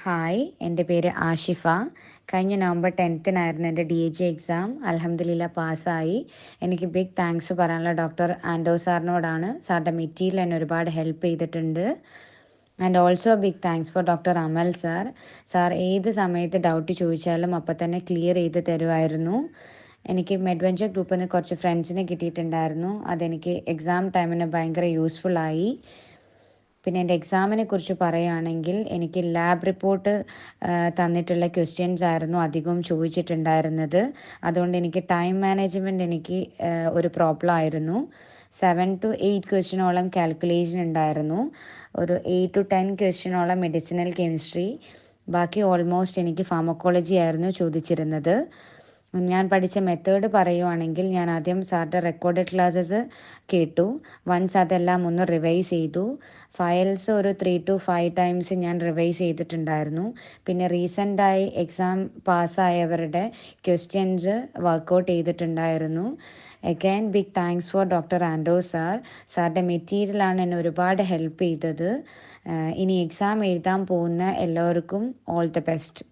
Hi, എൻ്റെ പേര് ആഷിഫ. കഴിഞ്ഞ നവംബർ 10-നായിരുന്നു എൻ്റെ DHA എക്സാം. അൽഹംദുലില്ലാ പാസ്സായി. എനിക്ക് ബിഗ് താങ്ക്സ് പറയാനുള്ള ഡോക്ടർ ആൻഡോ സാറിനോടാണ്. സാറിൻ്റെ മെറ്റീരിയൽ എന്നെ ഒരുപാട് ഹെൽപ്പ് ചെയ്തിട്ടുണ്ട്. And also big thanks for doctor Amal sir. Sir ഏത് സമയത്ത് ഡൗട്ട് ചോദിച്ചാലും അപ്പം തന്നെ ക്ലിയർ ചെയ്ത് തരുമായിരുന്നു. എനിക്ക് മെഡ്വെഞ്ചർ ഗ്രൂപ്പിൽ നിന്ന് കുറച്ച് ഫ്രണ്ട്സിനെ കിട്ടിയിട്ടുണ്ടായിരുന്നു. അതെനിക്ക് എക്സാം ടൈമിന് ഭയങ്കര യൂസ്ഫുള്ളായി. പിന്നെ എൻ്റെ എക്സാമിനെ കുറിച്ച് പറയുകയാണെങ്കിൽ എനിക്ക് ലാബ് റിപ്പോർട്ട് തന്നിട്ടുള്ള ക്വസ്റ്റ്യൻസ് ആയിരുന്നു അധികവും ചോദിച്ചിട്ടുണ്ടായിരുന്നത്. അതുകൊണ്ട് എനിക്ക് ടൈം മാനേജ്മെൻറ്റ് എനിക്ക് ഒരു പ്രോബ്ലം ആയിരുന്നു. 7 to 8 ക്വസ്റ്റ്യനോളം കാൽക്കുലേഷൻ ഉണ്ടായിരുന്നു. ഒരു 8 to 10 ക്വസ്റ്റ്യനോളം മെഡിസിനൽ കെമിസ്ട്രി. ബാക്കി ഓൾമോസ്റ്റ് എനിക്ക് ഫാർമക്കോളജി ആയിരുന്നു ചോദിച്ചിരുന്നത്. ഞാൻ പഠിച്ച മെത്തേഡ് പറയുവാണെങ്കിൽ ഞാൻ ആദ്യം സാറിൻ്റെ റെക്കോർഡഡ് ക്ലാസ്സസ് കേട്ടു. വൺസ് അതെല്ലാം ഒന്ന് റിവൈസ് ചെയ്തു. ഫയൽസ് ഒരു 3 to 5 ടൈംസ് ഞാൻ റിവൈസ് ചെയ്തിട്ടുണ്ടായിരുന്നു. പിന്നെ റീസെൻ്റായി എക്സാം പാസ്സായവരുടെ ക്വസ്റ്റ്യൻസ് വർക്കൗട്ട് ചെയ്തിട്ടുണ്ടായിരുന്നു. Again big thanks for doctor Anto sir. സാറിൻ്റെ മെറ്റീരിയലാണ് എന്നെ ഒരുപാട് ഹെൽപ്പ് ചെയ്തത്. ഇനി എക്സാം എഴുതാൻ പോകുന്ന എല്ലാവർക്കും ഓൾ ദ ബെസ്റ്റ്.